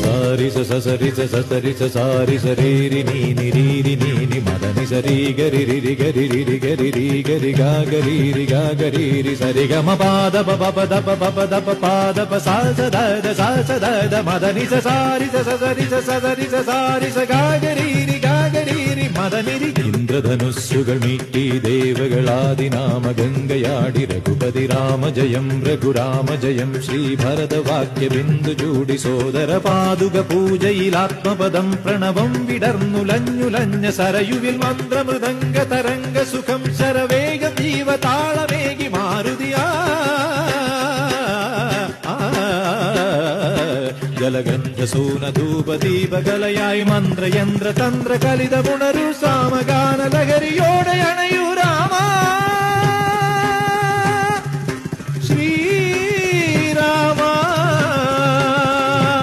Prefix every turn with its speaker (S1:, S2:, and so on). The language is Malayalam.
S1: സാരി സസരി സസരി സാരി സരീരി നീനി രീരി നീനി മദനി സരി ഗരി ഗരി ഗരി ഗരി ഗരി ഗരി സരി ഗമ പാദ പദ പദ പാദ സദ മദനി സാരി സസരി സസരി സാരി സഗരി ഗരി മദനി. ഇന്ദ്രധനുസ്സുകൾ മീട്ടി ദേവകളാദിനാമ ഗംഗയാടി രഘുപതി രാമ ജയം രഘുരാമ ജയം ശ്രീഭരതവാക്യ ബിന്ദു ചൂടി സോദര പാതുക പൂജയിൽ ആത്മപദം പ്രണവം വിടർന്നുലഞ്ഞുലഞ്ഞ സരയുവിൽ മന്ത്രമൃദംഗ തരംഗ സുഖം ശരവേഗം ജീവതാളമേകി മാരുതിയാ ജലഗന്ധസൂനധൂപദീപകലയായി മന്ത്രയന്ത്ര തന്ത്ര കലിതമുണരു സാമഗാന ലഹരിയോടെ അണയൂ രാമ.